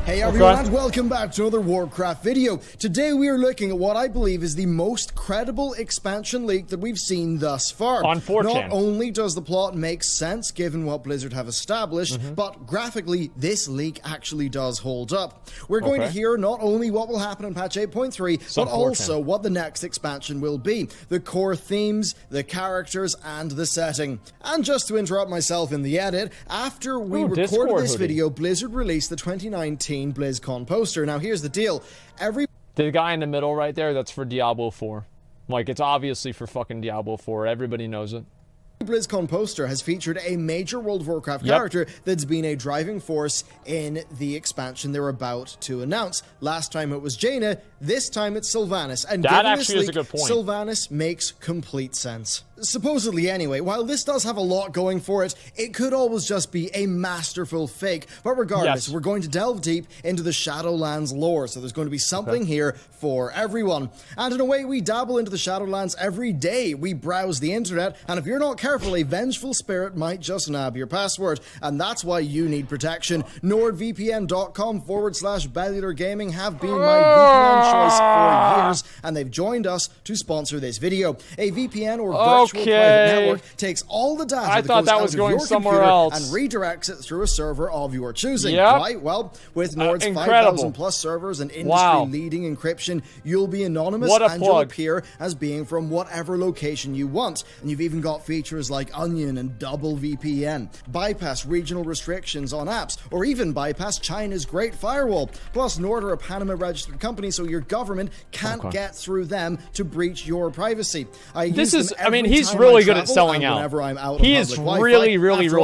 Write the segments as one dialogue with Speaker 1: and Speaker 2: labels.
Speaker 1: Hey everyone, and welcome back to another Warcraft video. Today we are looking at what I believe is the most credible expansion leak that we've seen thus far.
Speaker 2: On 4chan.
Speaker 1: Not only does the plot make sense given what Blizzard have established, but graphically this leak actually does hold up. We're going to hear not only what will happen in patch 8.3, but also what the next expansion will be. The core themes, the characters, and the setting. And just to interrupt myself in the edit, after we recorded this video, Blizzard released the 2019 BlizzCon poster. Now here's the deal.
Speaker 2: The guy in the middle right there, that's for Diablo 4. Like, it's obviously for fucking Diablo 4. Everybody knows it.
Speaker 1: BlizzCon poster has featured a major World of Warcraft character that's been a driving force in the expansion they're about to announce. Last time it was Jaina, this time it's Sylvanas. And
Speaker 2: that actually is a good point.
Speaker 1: Sylvanas makes complete sense. Supposedly anyway, while this does have a lot going for it, it could always just be a masterful fake. But regardless, we're going to delve deep into the Shadowlands lore, so there's going to be something here for everyone. And in a way, we dabble into the Shadowlands every day. We browse the internet, and if you're not careful, a vengeful spirit might just nab your password, and that's why you need protection. NordVPN.com/Bellular Gaming have been my VPN choice for years, and they've joined us to sponsor this video. A VPN or virtual private network takes all the data that goes out of your computer and redirects it through a server of your choosing. Right? Well, with Nord's 5,000 plus servers and industry-leading encryption, you'll be anonymous and you'll appear as being from whatever location you want. And you've even got features like Onion and Double VPN, bypass regional restrictions on apps, or even bypass China's Great Firewall. Plus, Nord are a Panama-registered company, so your government can't get through them to breach your privacy.
Speaker 2: He's really good at selling out. He is really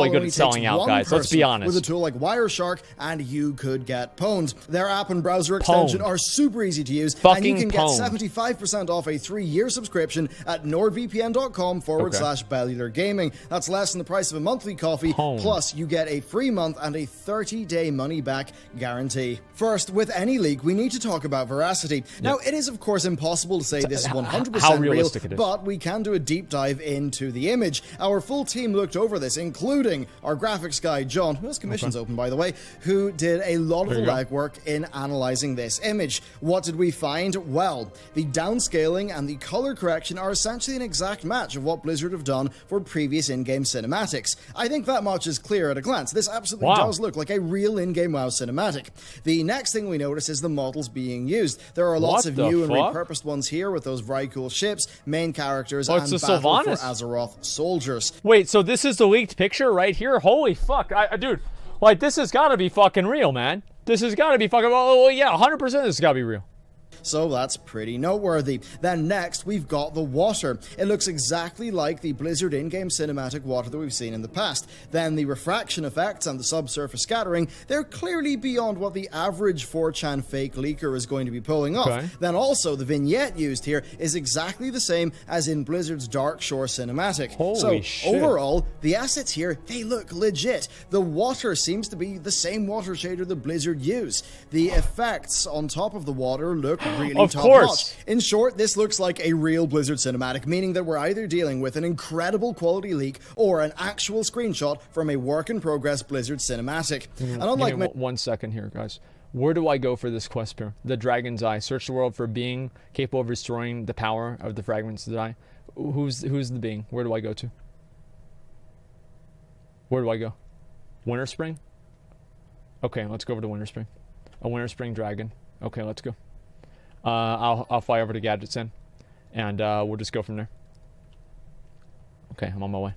Speaker 2: good at selling out, guys. Let's be honest.
Speaker 1: With a tool like Wireshark, and you could get pwned. Their app and browser extension are super easy to use, and you can get 75% off a 3-year subscription at NordVPN.com/Bellular Gaming. That's less than the price of a monthly coffee, plus you get a free month and a 30-day money-back guarantee. First, with any leak, we need to talk about veracity. Now, it is of course impossible to say this is 100% real, but we can do a deep dive into the image. Our full team looked over this, including our graphics guy, John, who has commissions open, by the way, who did a lot of the legwork in analyzing this image. What did we find? Well, the downscaling and the color correction are essentially an exact match of what Blizzard have done for previous in-game cinematics. I think that much is clear at a glance. This absolutely does look like a real in-game WoW cinematic. The next thing we notice is the models being used. There are lots of new and repurposed ones here with those very cool ships, main characters, and Battle for Azeroth soldiers.
Speaker 2: Wait, so this is the leaked picture right here? Holy fuck, dude, like, this has got to be fucking real, man. This has got to be fucking, oh yeah, 100% this has got to be real.
Speaker 1: So that's pretty noteworthy. Then next, we've got the water. It looks exactly like the Blizzard in-game cinematic water that we've seen in the past. Then the refraction effects and the subsurface scattering, they're clearly beyond what the average 4chan fake leaker is going to be pulling off. Then also, the vignette used here is exactly the same as in Blizzard's Dark Shore cinematic.
Speaker 2: Holy shit.
Speaker 1: Overall, the assets here, they look legit. The water seems to be the same water shader that Blizzard use. The effects on top of the water look really top-notch. In short, this looks like a real Blizzard cinematic, meaning that we're either dealing with an incredible quality leak or an actual screenshot from a work-in-progress Blizzard cinematic. And unlike
Speaker 2: 1 second here, guys. Where do I go for this quest here? The Dragon's Eye. Search the world for a being capable of restoring the power of the fragments of the eye. Who's the being? Where do I go to? Where do I go? Winter Spring? Okay, let's go over to Winter Spring. A Winter Spring dragon. Okay, let's go. I'll fly over to Gadgets Inn, and we'll just go from there. Okay, I'm on my way.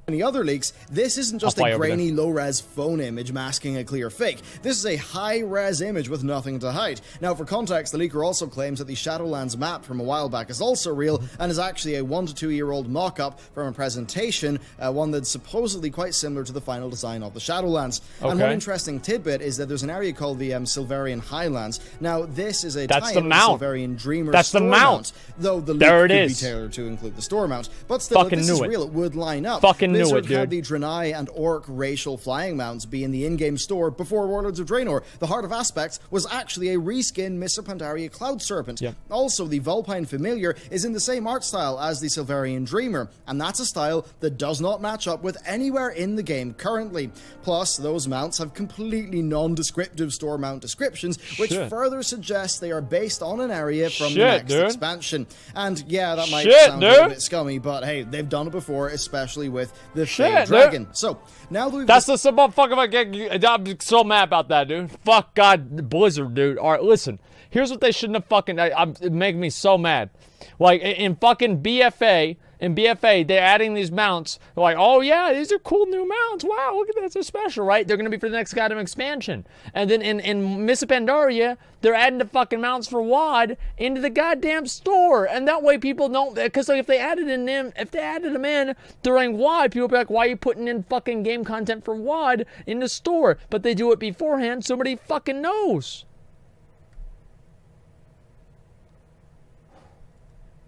Speaker 1: Any other leaks, this isn't just a grainy low-res phone image masking a clear fake. This is a high-res image with nothing to hide. Now, for context, the leaker also claims that the Shadowlands map from a while back is also real and is actually a 1 to 2 year old mock-up from a presentation, one that's supposedly quite similar to the final design of the Shadowlands. And one interesting tidbit is that there's an area called the Silverian Highlands. Now, this is a tie-in with the Silverian Dreamer store mount, though the leak could be tailored to include the store mount. But still, if this is real, it would line up.
Speaker 2: knew it,
Speaker 1: had the
Speaker 2: dude.
Speaker 1: Draenei and Orc racial flying mounts be in the in-game store before Warlords of Draenor. The Heart of Aspects was actually a reskin Mr. Pandaria Cloud Serpent.
Speaker 2: Yep.
Speaker 1: Also, the Vulpine Familiar is in the same art style as the Silverian Dreamer, and that's a style that does not match up with anywhere in the game currently. Plus, those mounts have completely non-descriptive store mount descriptions, which further suggests they are based on an area from the next expansion. And yeah, that might sound a little bit scummy, but hey, they've done it before, especially with the Fade Dragon. So, now that we've...
Speaker 2: That's the motherfucker. I'm so mad about that, dude. Fuck God, Blizzard, dude. Alright, listen. Here's what they shouldn't have fucking... It makes me so mad. Like, in fucking BFA... In BFA, they're adding these mounts. They're like, oh yeah, these are cool new mounts. Wow, look at that, so special, right? They're going to be for the next goddamn expansion. And then in Miss Pandaria, they're adding the fucking mounts for WoD into the goddamn store. And that way people don't, because like if they added them in during WoD, people be like, why are you putting in fucking game content for WoD in the store? But they do it beforehand, so nobody fucking knows.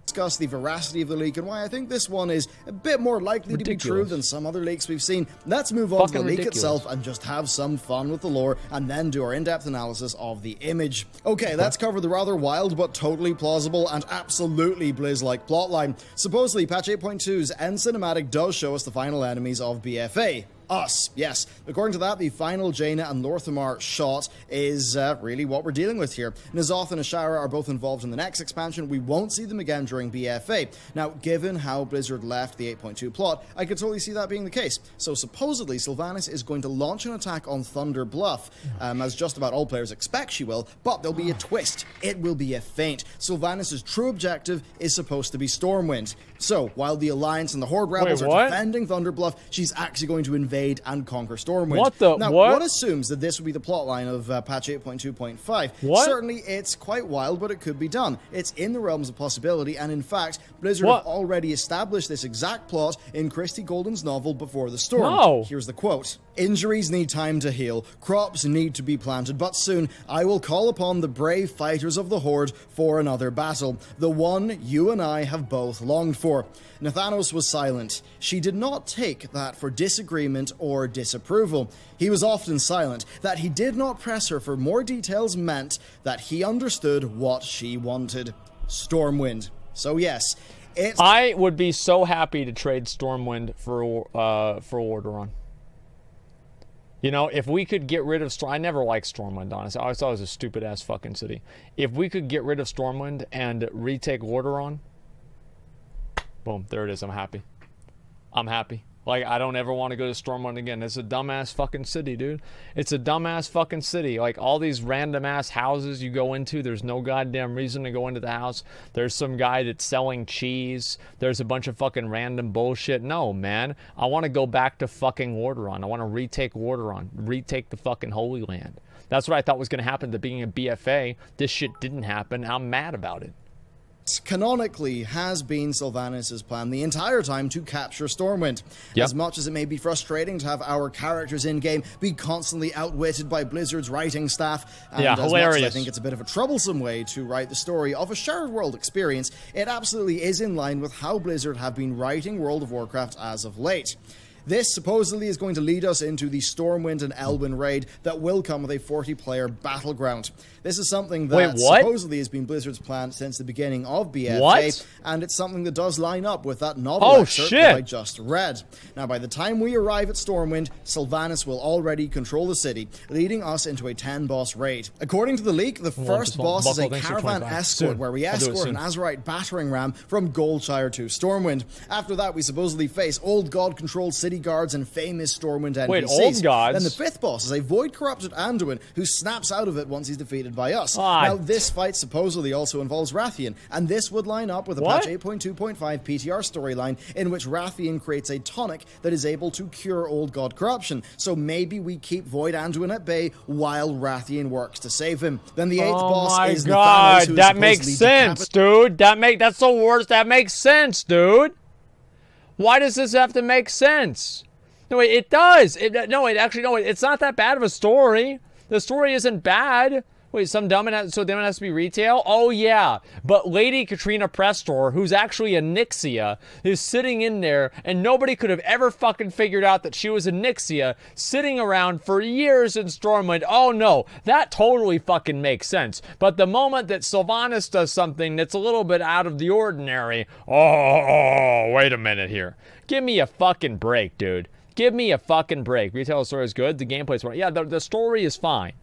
Speaker 1: Discuss the veracity of the leak and why I think this one is a bit more likely to be true than some other leaks we've seen. Let's move on to the leak itself and just have some fun with the lore and then do our in-depth analysis of the image. Okay, let's cover the rather wild but totally plausible and absolutely Blizz-like plotline. Supposedly, patch 8.2's end cinematic does show us the final enemies of BFA. Us, yes. According to that, the final Jaina and Lorthamar shot is really what we're dealing with here. N'Zoth and Ashara are both involved in the next expansion. We won't see them again during BFA. Now, given how Blizzard left the 8.2 plot, I could totally see that being the case. So supposedly, Sylvanas is going to launch an attack on Thunder Bluff, as just about all players expect she will, but there'll be a twist. It will be a feint. Sylvanas' true objective is supposed to be Stormwind. So, while the Alliance and the Horde rebels are defending Thunder Bluff, she's actually going to invade and conquer Stormwind. Now, one assumes that this would be the plotline of patch 8.2.5. Certainly, it's quite wild, but it could be done. It's in the realms of possibility, and in fact, Blizzard have already established this exact plot in Christy Golden's novel Before the Storm. Here's the quote. Injuries need time to heal, crops need to be planted, but soon I will call upon the brave fighters of the Horde for another battle, the one you and I have both longed for. Nathanos was silent. She did not take that for disagreement or disapproval. He was often silent. That he did not press her for more details meant that he understood what she wanted. Stormwind. So yes,
Speaker 2: I would be so happy to trade Stormwind for Orderon. You know, if we could get rid of I never liked Stormwind, honestly. I always thought it was a stupid-ass fucking city. If we could get rid of Stormwind and retake Orderon, boom, there it is. I'm happy. I'm happy. Like, I don't ever want to go to Stormwind again. It's a dumbass fucking city, dude. It's a dumbass fucking city. Like, all these random-ass houses you go into, there's no goddamn reason to go into the house. There's some guy that's selling cheese. There's a bunch of fucking random bullshit. No, man. I want to go back to fucking Orderon. I want to retake Orderon. Retake the fucking Holy Land. That's what I thought was going to happen at the beginning of BFA. This shit didn't happen. I'm mad about it.
Speaker 1: Canonically has been Sylvanas' plan the entire time to capture Stormwind. As much as it may be frustrating to have our characters in-game be constantly outwitted by Blizzard's writing staff, and as much as I think it's a bit of a troublesome way to write the story of a shared world experience, it absolutely is in line with how Blizzard have been writing World of Warcraft as of late. This supposedly is going to lead us into the Stormwind and Elwyn raid that will come with a 40-player battleground. This is something that supposedly has been Blizzard's plan since the beginning of BFA, and it's something that does line up with that novel excerpt that I just read. Now, by the time we arrive at Stormwind, Sylvanas will already control the city, leading us into a 10-boss raid. According to the leak, the first boss is a caravan escort where we escort an Azerite battering ram from Goldshire to Stormwind. After that, we supposedly face old god-controlled city guards and famous Stormwind NPCs.
Speaker 2: Wait, old gods?
Speaker 1: Then the fifth boss is a void-corrupted Anduin who snaps out of it once he's defeated by us. Now, this fight supposedly also involves Rathian, and this would line up with a patch 8.2.5 PTR storyline in which Rathian creates a tonic that is able to cure old god corruption. So maybe we keep Void Anduin at bay while Rathian works to save him. Then the eighth boss is Nathanos, who is
Speaker 2: that makes sense, dude. That's the worst. That makes sense, dude. Why does this have to make sense? No, it does. It's not that bad of a story. The story isn't bad. Wait, so then it has to be retail? Oh, yeah. But Lady Katrina Prestor, who's actually a Nixia, is sitting in there, and nobody could have ever fucking figured out that she was a Nixia, sitting around for years in Stormwind. Oh, no. That totally fucking makes sense. But the moment that Sylvanas does something that's a little bit out of the ordinary, oh, wait a minute here. Give me a fucking break, dude. Give me a fucking break. Retail story is good. The gameplay's fine. Yeah, the story is fine.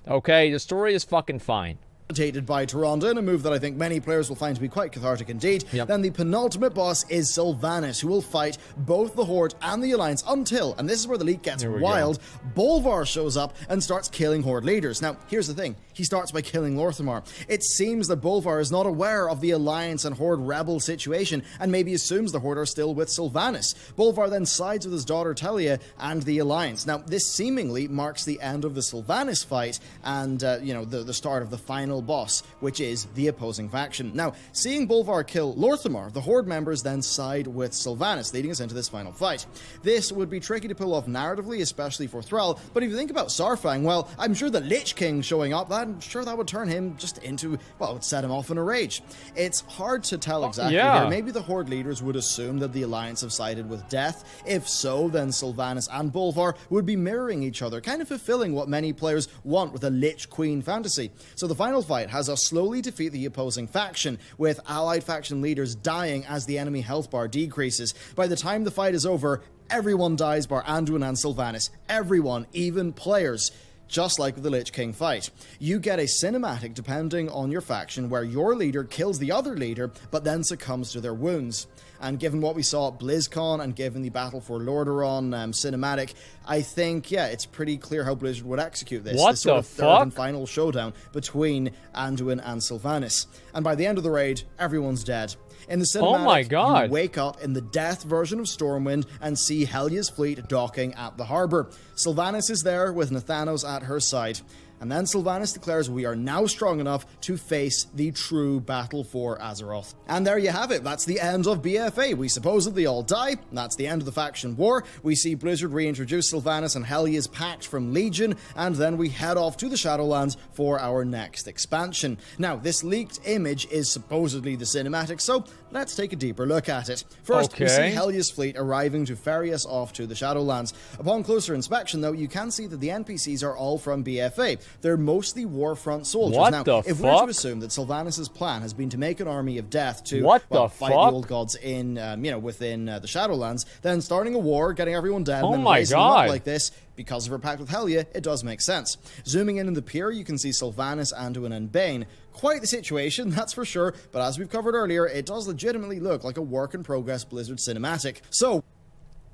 Speaker 2: Okay, the story is fucking fine.
Speaker 1: By Tyrande in a move that I think many players will find to be quite cathartic indeed.
Speaker 2: Yep.
Speaker 1: Then the penultimate boss is Sylvanas, who will fight both the Horde and the Alliance until, and this is where the leak gets wild, Bolvar shows up and starts killing Horde leaders. Now, here's the thing. He starts by killing Lorthamar. It seems that Bolvar is not aware of the Alliance and Horde rebel situation and maybe assumes the Horde are still with Sylvanas. Bolvar then sides with his daughter Talia and the Alliance. Now, this seemingly marks the end of the Sylvanas fight and, the start of the final boss, which is the opposing faction. Now, seeing Bolvar kill Lorthamar, the Horde members then side with Sylvanas, leading us into this final fight. This would be tricky to pull off narratively, especially for Thrall, but if you think about Saurfang, well, I'm sure the Lich King showing up, I'm sure that would turn him just into, well, it would set him off in a rage. It's hard to tell exactly here. Maybe the Horde leaders would assume that the Alliance have sided with Death. If so, then Sylvanas and Bolvar would be mirroring each other, kind of fulfilling what many players want with a Lich Queen fantasy. So the final fight has us slowly defeat the opposing faction, with allied faction leaders dying as the enemy health bar decreases. By the time the fight is over, everyone dies bar Anduin and Sylvanas. Everyone, even players. Just like with the Lich King fight. You get a cinematic depending on your faction where your leader kills the other leader but then succumbs to their wounds. And given what we saw at BlizzCon and given the Battle for Lordaeron cinematic, I think, it's pretty clear how Blizzard would execute this.
Speaker 2: What
Speaker 1: this sort
Speaker 2: the
Speaker 1: of third
Speaker 2: fuck?
Speaker 1: and final showdown between Anduin and Sylvanas. And by the end of the raid, everyone's dead. In the cinematic,
Speaker 2: oh my God.
Speaker 1: You wake up in the death version of Stormwind and see Helya's fleet docking at the harbour. Sylvanas is there with Nathanos at her side. And then Sylvanas declares we are now strong enough to face the true battle for Azeroth. And there you have it. That's the end of BFA. We supposedly all die. That's the end of the faction war. We see Blizzard reintroduce Sylvanas and Helya's pact from Legion, and then we head off to the Shadowlands for our next expansion. Now, this leaked image is supposedly the cinematic, so let's take a deeper look at it. First, we see Helya's fleet arriving to ferry us off to the Shadowlands. Upon closer inspection, though, you can see that the NPCs are all from BFA. They're mostly Warfront soldiers.
Speaker 2: What
Speaker 1: now,
Speaker 2: the
Speaker 1: if we're to assume that Sylvanas' plan has been to make an army of death to fight the old gods in, within the Shadowlands, then starting a war, getting everyone dead, and then raising them up like this, because of her pact with Helya, it does make sense. Zooming in the pier, you can see Sylvanas, Anduin, and Bane. Quite the situation, that's for sure, but as we've covered earlier, it does legitimately look like a work-in-progress Blizzard cinematic. So,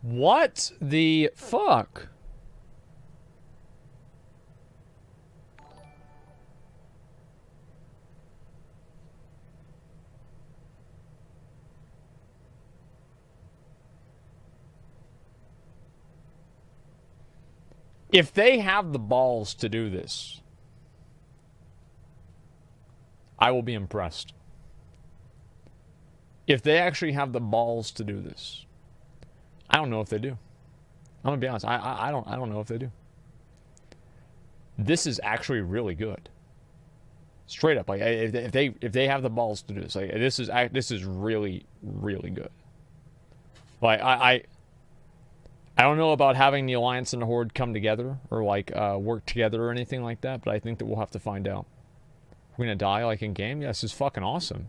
Speaker 2: what the fuck? If they have the balls to do this, I will be impressed. If they actually have the balls to do this, I don't know if they do. I'm gonna be honest. I don't know if they do. This is actually really good. Straight up, like if they have the balls to do this, like this is really good. Like I don't know about having the Alliance and the Horde come together or like work together or anything like that, but I think that we'll have to find out. We're gonna die like in game? Yeah, this is fucking awesome.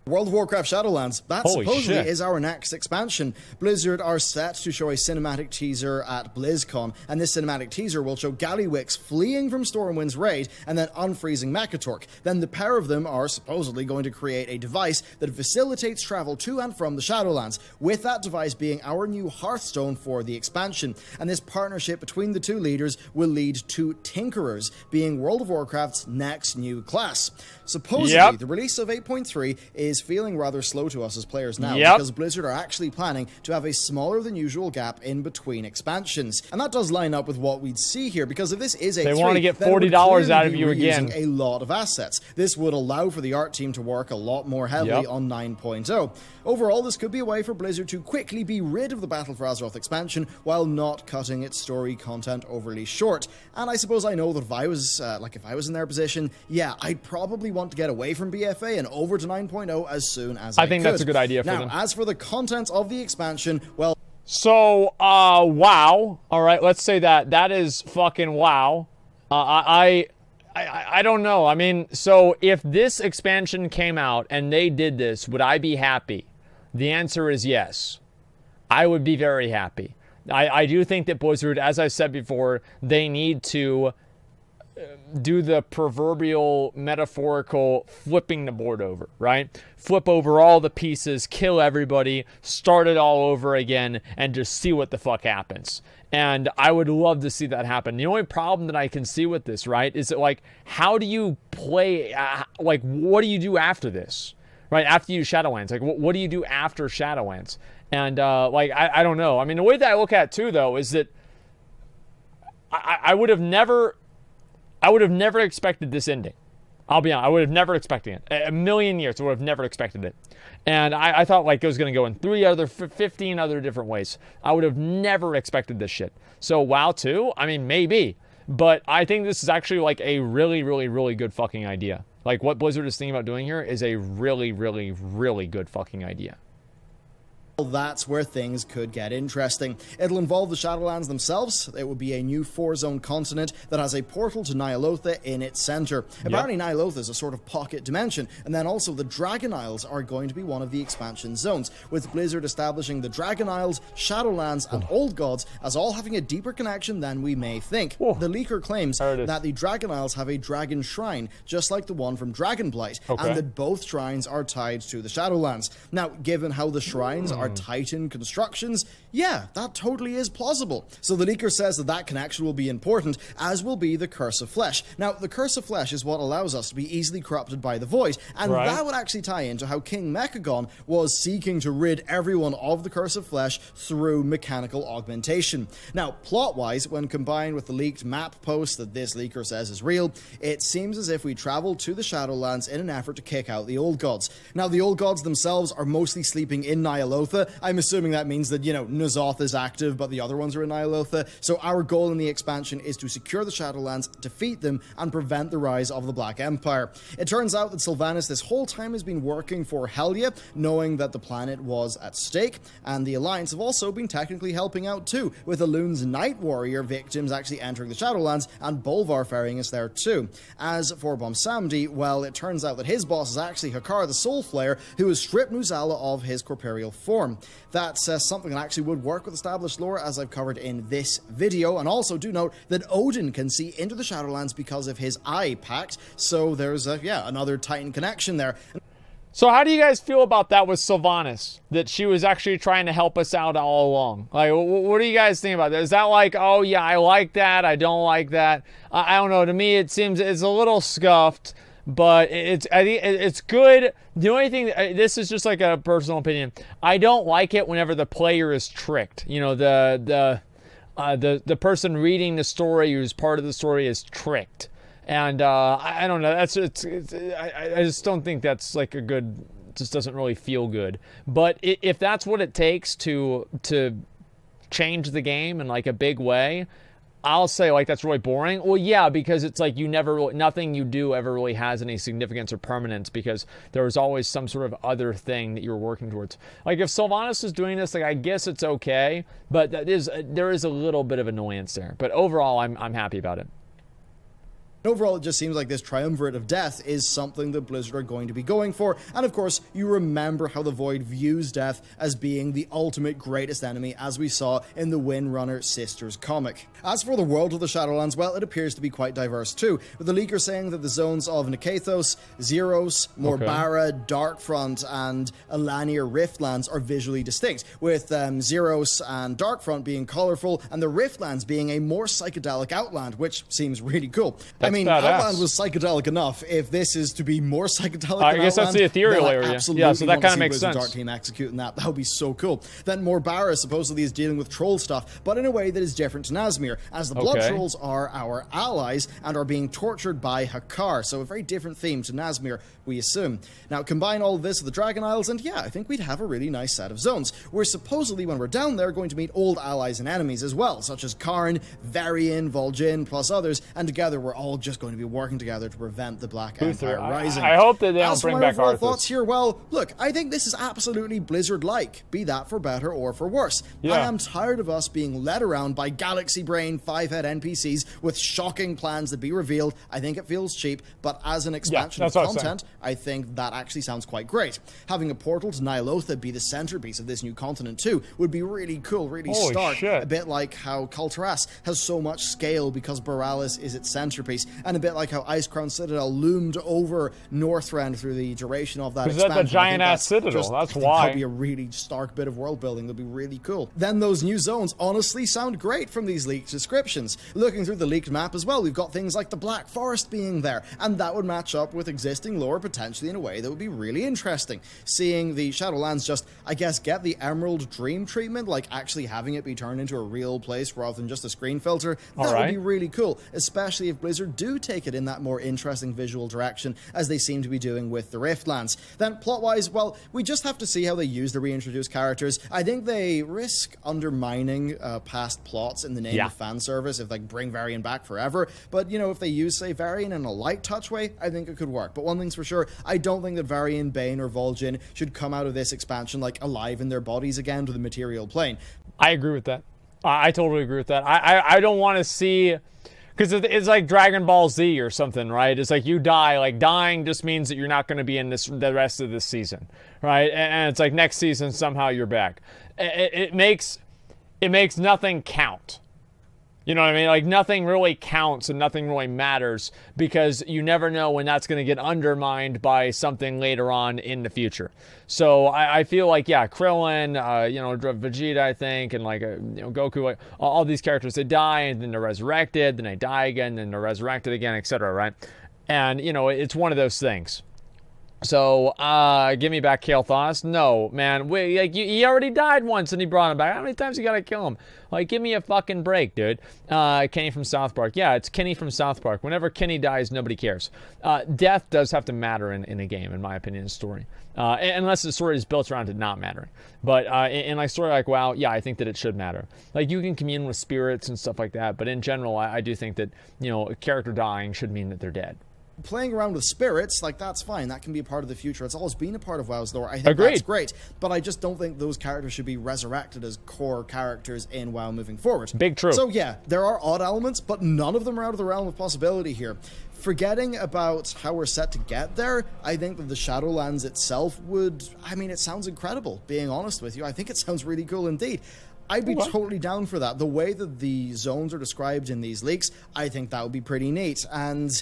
Speaker 1: World of Warcraft Shadowlands, that supposedly is our next expansion. Blizzard are set to show a cinematic teaser at BlizzCon, and this cinematic teaser will show Gallywix fleeing from Stormwind's raid and then unfreezing Mekatork. Then the pair of them are supposedly going to create a device that facilitates travel to and from the Shadowlands, with that device being our new Hearthstone for the expansion. And this partnership between the two leaders will lead to Tinkerers being World of Warcraft's next new class. Supposedly, the release of 8.3 is is feeling rather slow to us as players now,
Speaker 2: Yep.
Speaker 1: because Blizzard are actually planning to have a smaller than usual gap in between expansions. And that does line up with what we'd see here, because if this is a
Speaker 2: They
Speaker 1: 3,
Speaker 2: want to get
Speaker 1: then it would
Speaker 2: $40
Speaker 1: clearly
Speaker 2: out of
Speaker 1: be
Speaker 2: you
Speaker 1: reusing
Speaker 2: again.
Speaker 1: a lot of assets. This would allow for the art team to work a lot more heavily
Speaker 2: Yep.
Speaker 1: on 9.0. Overall, this could be a way for Blizzard to quickly be rid of the Battle for Azeroth expansion while not cutting its story content overly short. And I suppose I know that if I was in their position, yeah, I'd probably want to get away from BFA and over to 9.0 as soon as I
Speaker 2: think
Speaker 1: could.
Speaker 2: that's a good idea for
Speaker 1: now,
Speaker 2: them.
Speaker 1: as for the contents of the expansion, well,
Speaker 2: So, wow. All right, let's say that. That is fucking wow. I don't know. I mean, so if this expansion came out and they did this, would I be happy? The answer is yes. I would be very happy. I do think that Blizzard, as I said before, they need to do the proverbial metaphorical flipping the board over, right? Flip over all the pieces, kill everybody, start it all over again, and just see what the fuck happens. And I would love to see that happen. The only problem that I can see with this, right, is that, like, how do you play, like, what do you do after this? Right, after you Shadowlands, like, what do you do after Shadowlands? And, like, I don't know. I mean, the way that I look at it, too, though, is that I would have never expected this ending. I'll be honest, I would have never expected it. A million years, I would have never expected it. And I thought, like, it was going to go in 15 other different ways. I would have never expected this shit. So, WoW 2, I mean, maybe. But I think this is actually, like, a really, really, really good fucking idea. Like, what Blizzard is thinking about doing here is a really, really, really good fucking idea.
Speaker 1: That's where things could get interesting. It'll involve the Shadowlands themselves. It would be a new 4-zone continent that has a portal to Ny'alotha in its center. Apparently Ny'alotha is a sort of pocket dimension, and then also the Dragon Isles are going to be one of the expansion zones, with Blizzard establishing the Dragon Isles, Shadowlands, and Old Gods as all having a deeper connection than we may think. The leaker claims that the Dragon Isles have a dragon shrine, just like the one from Dragonblight, and that both shrines are tied to the Shadowlands. Now, given how the shrines are Titan constructions, yeah, that totally is plausible. So the leaker says that that connection will be important, as will be the Curse of Flesh. Now, the Curse of Flesh is what allows us to be easily corrupted by the Void, and that would actually tie into how King Mechagon was seeking to rid everyone of the Curse of Flesh through mechanical augmentation. Now, plot-wise, when combined with the leaked map post that this leaker says is real, it seems as if we travel to the Shadowlands in an effort to kick out the Old Gods. Now, the Old Gods themselves are mostly sleeping in Ny'alotha. I'm assuming that means that, you know, N'Zoth is active, but the other ones are in Ny'alotha. So our goal in the expansion is to secure the Shadowlands, defeat them, and prevent the rise of the Black Empire. It turns out that Sylvanas this whole time has been working for Helya, knowing that the planet was at stake, and the Alliance have also been technically helping out too, with Elun's Night Warrior victims actually entering the Shadowlands, and Bolvar ferrying us there too. As for Bomsamdi, well, it turns out that his boss is actually Hakar the Soul Flayer, who has stripped Nuzala of his corporeal form. That's something that actually would work with established lore, as I've covered in this video. And also do note that Odin can see into the Shadowlands because of his eye pact, so there's another Titan connection there.
Speaker 2: So how do you guys feel about that with Sylvanas? That she was actually trying to help us out all along? Like, what do you guys think about that? Is that like, oh yeah, I like that, I don't like that? I don't know, to me it seems it's a little scuffed. But I think it's good. The only thing, this is just like a personal opinion, I don't like it whenever the player is tricked. You know, the person reading the story, who's part of the story, is tricked. And I don't know. I just don't think that's like a good. Just doesn't really feel good. But if that's what it takes to change the game in like a big way, I'll say, like, that's really boring. Well, yeah, because it's like nothing you do ever really has any significance or permanence, because there's always some sort of other thing that you're working towards. Like, if Sylvanas is doing this, like, I guess it's okay, but there is a little bit of annoyance there. But overall, I'm happy about it.
Speaker 1: Overall, it just seems like this triumvirate of death is something that Blizzard are going to be going for. And of course, you remember how the Void views death as being the ultimate greatest enemy, as we saw in the Windrunner Sisters comic. As for the world of the Shadowlands, well, it appears to be quite diverse too, with the leaker saying that the zones of Nikathos, Zeros, Morbara, Darkfront, and Alanir Riftlands are visually distinct, with Zeros and Darkfront being colorful, and the Riftlands being a more psychedelic outland, which seems really cool. I mean,
Speaker 2: badass.
Speaker 1: Outland was psychedelic enough. If this is to be more psychedelic
Speaker 2: I
Speaker 1: than
Speaker 2: guess that's
Speaker 1: Outland,
Speaker 2: the ethereal
Speaker 1: then I
Speaker 2: area.
Speaker 1: absolutely
Speaker 2: Yeah, so that
Speaker 1: want to
Speaker 2: kind of
Speaker 1: see
Speaker 2: makes
Speaker 1: Blizzard's
Speaker 2: sense.
Speaker 1: Art team executing that. That would be so cool. Then Morbara supposedly is dealing with troll stuff, but in a way that is different to Nazmir, as the blood trolls are our allies and are being tortured by Hakar. So a very different theme to Nazmir, we assume. Now, combine all of this with the Dragon Isles, and yeah, I think we'd have a really nice set of zones. We're supposedly, when we're down there, going to meet old allies and enemies as well, such as Karn, Varian, Vol'jin, plus others, and together we're all just going to be working together to prevent the Black Empire rising.
Speaker 2: I hope that they don't
Speaker 1: As
Speaker 2: bring
Speaker 1: for my
Speaker 2: back
Speaker 1: overall
Speaker 2: Arthas.
Speaker 1: thoughts here, well, look, I think this is absolutely Blizzard-like, be that for better or for worse.
Speaker 2: Yeah.
Speaker 1: I am tired of us being led around by galaxy brain 5-head NPCs with shocking plans that be revealed. I think it feels cheap, but as an expansion of content, I think that actually sounds quite great. Having a portal to Ny'alotha be the centerpiece of this new continent too would be really cool, really stark. A bit like how Kulturas has so much scale because Borealis is its centerpiece, and a bit like how Icecrown Citadel loomed over Northrend through the duration of that expansion.
Speaker 2: Because that's a giant-ass citadel, that's why.
Speaker 1: That'd be a really stark bit of world building. That'd be really cool. Then those new zones honestly sound great from these leaked descriptions. Looking through the leaked map as well, we've got things like the Black Forest being there, and that would match up with existing lore potentially in a way that would be really interesting. Seeing the Shadowlands just, I guess, get the Emerald Dream treatment, like actually having it be turned into a real place rather than just a screen filter, that would be really cool, especially if Blizzard do take it in that more interesting visual direction as they seem to be doing with the Riftlands. Then plot-wise, well, we just have to see how they use the reintroduced characters. I think they risk undermining past plots in the name of fan service if they bring Varian back forever, but you know, if they use, say, Varian in a light touch way, I think it could work. But one thing's for sure, I don't think that Varian, Bane, or Vol'jin should come out of this expansion like alive in their bodies again to the material plane.
Speaker 2: I agree with that. I totally agree with that. I don't want to see, because it's like Dragon Ball Z or something, right? It's like you die. Like dying just means that you're not going to be in the rest of this season, right? And it's like next season somehow you're back. It makes nothing count. You know what I mean? Like nothing really counts and nothing really matters because you never know when that's going to get undermined by something later on in the future. So I feel like, yeah, Krillin, Vegeta, I think, and like, Goku, like all these characters, they die and then they're resurrected, then they die again, then they're resurrected again, etc. Right? And, it's one of those things. So, give me back Kael'thas. No, man. He already died once and he brought him back. How many times you gotta kill him? Like, give me a fucking break, dude. Kenny from South Park. Yeah, it's Kenny from South Park. Whenever Kenny dies, nobody cares. Death does have to matter in a game, in my opinion, in a story. Unless the story is built around it not mattering. But in like story like WoW, yeah, I think that it should matter. Like, you can commune with spirits and stuff like that, but in general, I do think that, a character dying should mean that they're dead.
Speaker 1: Playing around with spirits, like, that's fine. That can be a part of the future. It's always been a part of WoW's lore. I think that's great. But I just don't think those characters should be resurrected as core characters in WoW moving forward.
Speaker 2: Big true.
Speaker 1: So yeah, there are odd elements, but none of them are out of the realm of possibility here. Forgetting about how we're set to get there, I think that the Shadowlands itself it sounds incredible, being honest with you. I think it sounds really cool indeed. I'd be totally down for that. The way that the zones are described in these leaks, I think that would be pretty neat. And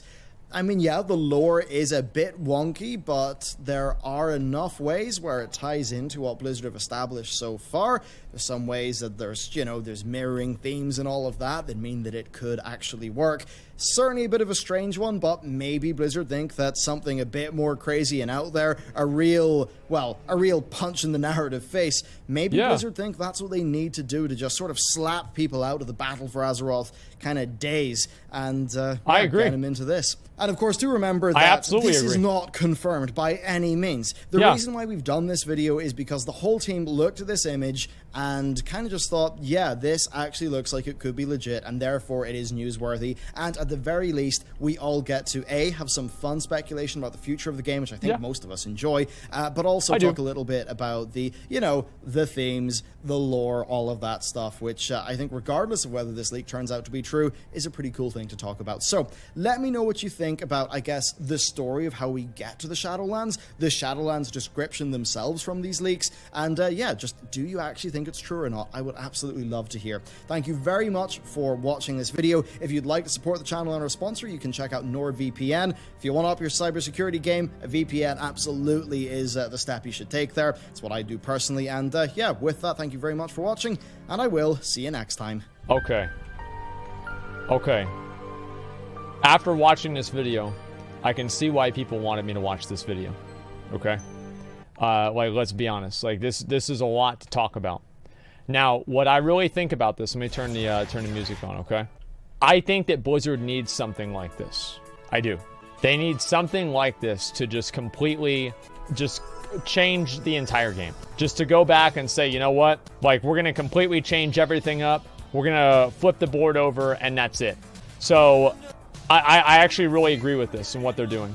Speaker 1: I mean, yeah, the lore is a bit wonky, but there are enough ways where it ties into what Blizzard have established so far. There's some ways that there's mirroring themes and all of that mean that it could actually work. Certainly a bit of a strange one, but maybe Blizzard think that something a bit more crazy and out there, a real punch in the narrative face, maybe Blizzard think that's what they need to do to just sort of slap people out of the Battle for Azeroth kind of days and
Speaker 2: I agree.
Speaker 1: Get them into this. And of course, do remember that this is not confirmed by any means. The reason why we've done this video is because the whole team looked at this image and kind of just thought, yeah, this actually looks like it could be legit, and therefore it is newsworthy. And at the very least, we all get to, have some fun speculation about the future of the game, which I think most of us enjoy, but also talk a little bit about the, the themes, the lore, all of that stuff, which I think, regardless of whether this leak turns out to be true, is a pretty cool thing to talk about. So, let me know what you think about, I guess, the story of how we get to the Shadowlands, the Shadowlands description themselves from these leaks, and just do you actually think it's true or not? I would absolutely love to hear. Thank you very much for watching this video. If you'd like to support the channel and our sponsor, you can check out NordVPN. If you want to up your cybersecurity game, a VPN absolutely is the step you should take there. It's what I do personally, and with that, thank you very much for watching, and I will see you next time.
Speaker 2: Okay. After watching this video, I can see why people wanted me to watch this video. Okay? Like, let's be honest. Like, this is a lot to talk about. Now, what I really think about this, let me turn the music on, okay? I think that Blizzard needs something like this. I do. They need something like this to just completely just change the entire game. Just to go back and say, you know what? Like, we're going to completely change everything up. We're going to flip the board over, and that's it. So, I actually really agree with this and what they're doing.